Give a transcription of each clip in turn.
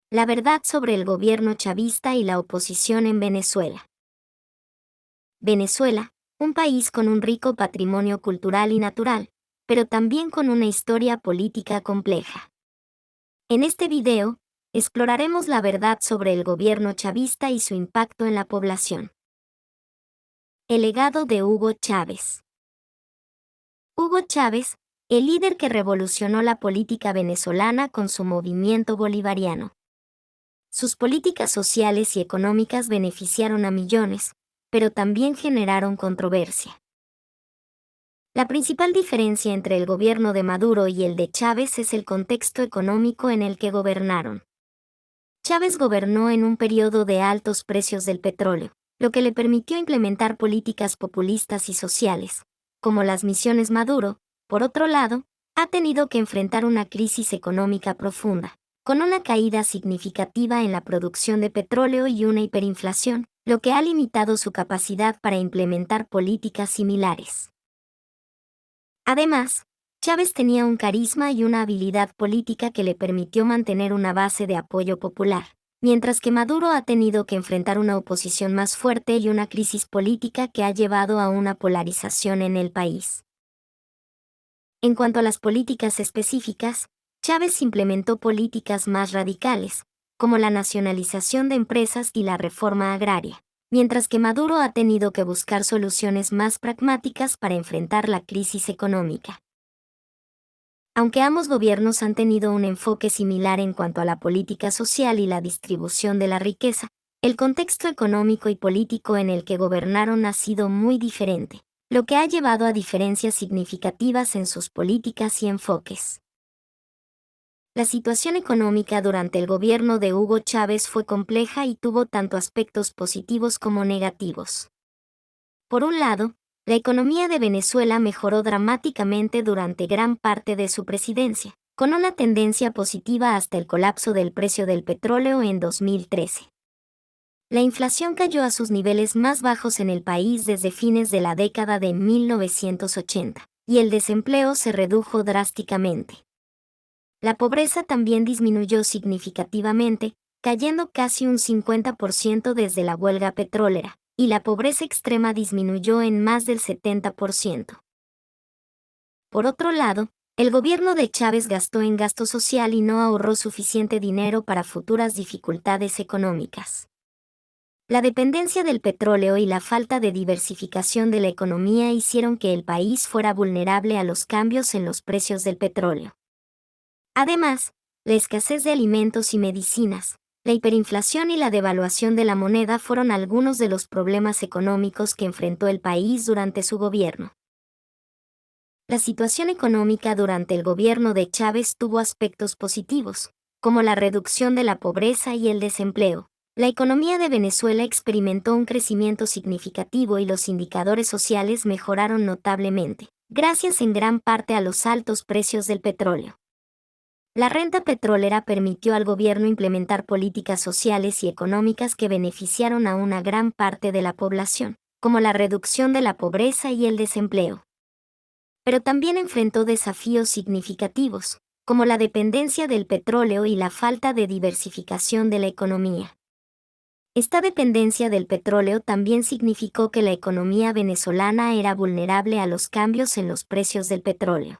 La verdad sobre el gobierno chavista y la oposición en Venezuela. Venezuela, un país con un rico patrimonio cultural y natural, pero también con una historia política compleja. En este video, exploraremos la verdad sobre el gobierno chavista y su impacto en la población. El legado de Hugo Chávez. Hugo Chávez, el líder que revolucionó la política venezolana con su movimiento bolivariano. Sus políticas sociales y económicas beneficiaron a millones, pero también generaron controversia. La principal diferencia entre el gobierno de Maduro y el de Chávez es el contexto económico en el que gobernaron. Chávez gobernó en un periodo de altos precios del petróleo, lo que le permitió implementar políticas populistas y sociales, como las misiones Maduro. Por otro lado, ha tenido que enfrentar una crisis económica profunda, con una caída significativa en la producción de petróleo y una hiperinflación, lo que ha limitado su capacidad para implementar políticas similares. Además, Chávez tenía un carisma y una habilidad política que le permitió mantener una base de apoyo popular, mientras que Maduro ha tenido que enfrentar una oposición más fuerte y una crisis política que ha llevado a una polarización en el país. En cuanto a las políticas específicas, Chávez implementó políticas más radicales, como la nacionalización de empresas y la reforma agraria, mientras que Maduro ha tenido que buscar soluciones más pragmáticas para enfrentar la crisis económica. Aunque ambos gobiernos han tenido un enfoque similar en cuanto a la política social y la distribución de la riqueza, el contexto económico y político en el que gobernaron ha sido muy diferente, lo que ha llevado a diferencias significativas en sus políticas y enfoques. La situación económica durante el gobierno de Hugo Chávez fue compleja y tuvo tanto aspectos positivos como negativos. Por un lado, la economía de Venezuela mejoró dramáticamente durante gran parte de su presidencia, con una tendencia positiva hasta el colapso del precio del petróleo en 2013. La inflación cayó a sus niveles más bajos en el país desde fines de la década de 1980, y el desempleo se redujo drásticamente. La pobreza también disminuyó significativamente, cayendo casi un 50% desde la huelga petrolera, y la pobreza extrema disminuyó en más del 70%. Por otro lado, el gobierno de Chávez gastó en gasto social y no ahorró suficiente dinero para futuras dificultades económicas. La dependencia del petróleo y la falta de diversificación de la economía hicieron que el país fuera vulnerable a los cambios en los precios del petróleo. Además, la escasez de alimentos y medicinas, la hiperinflación y la devaluación de la moneda fueron algunos de los problemas económicos que enfrentó el país durante su gobierno. La situación económica durante el gobierno de Chávez tuvo aspectos positivos, como la reducción de la pobreza y el desempleo. La economía de Venezuela experimentó un crecimiento significativo y los indicadores sociales mejoraron notablemente, gracias en gran parte a los altos precios del petróleo. La renta petrolera permitió al gobierno implementar políticas sociales y económicas que beneficiaron a una gran parte de la población, como la reducción de la pobreza y el desempleo. Pero también enfrentó desafíos significativos, como la dependencia del petróleo y la falta de diversificación de la economía. Esta dependencia del petróleo también significó que la economía venezolana era vulnerable a los cambios en los precios del petróleo.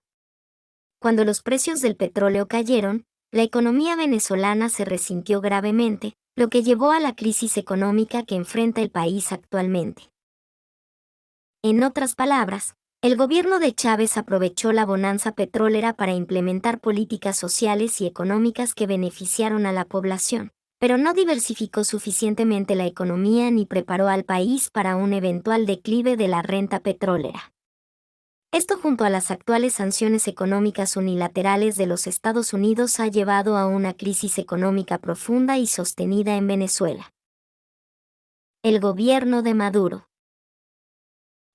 Cuando los precios del petróleo cayeron, la economía venezolana se resintió gravemente, lo que llevó a la crisis económica que enfrenta el país actualmente. En otras palabras, el gobierno de Chávez aprovechó la bonanza petrolera para implementar políticas sociales y económicas que beneficiaron a la población, pero no diversificó suficientemente la economía ni preparó al país para un eventual declive de la renta petrolera. Esto junto a las actuales sanciones económicas unilaterales de los Estados Unidos ha llevado a una crisis económica profunda y sostenida en Venezuela. El gobierno de Maduro.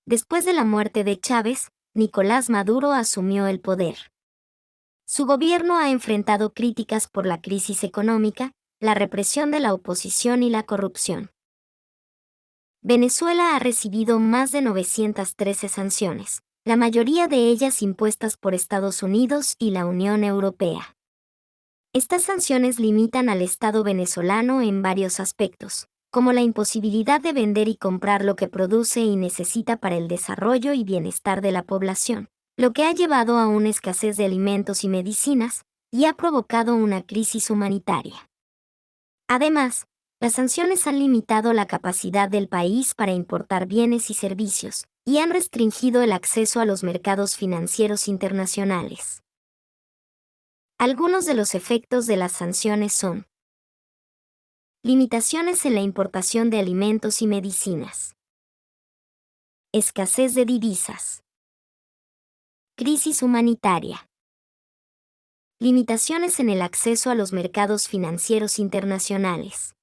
Después de la muerte de Chávez, Nicolás Maduro asumió el poder. Su gobierno ha enfrentado críticas por la crisis económica, la represión de la oposición y la corrupción. Venezuela ha recibido más de 913 sanciones, la mayoría de ellas impuestas por Estados Unidos y la Unión Europea. Estas sanciones limitan al Estado venezolano en varios aspectos, como la imposibilidad de vender y comprar lo que produce y necesita para el desarrollo y bienestar de la población, lo que ha llevado a una escasez de alimentos y medicinas, y ha provocado una crisis humanitaria. Además, las sanciones han limitado la capacidad del país para importar bienes y servicios, y han restringido el acceso a los mercados financieros internacionales. Algunos de los efectos de las sanciones son: limitaciones en la importación de alimentos y medicinas, escasez de divisas, crisis humanitaria, limitaciones en el acceso a los mercados financieros internacionales.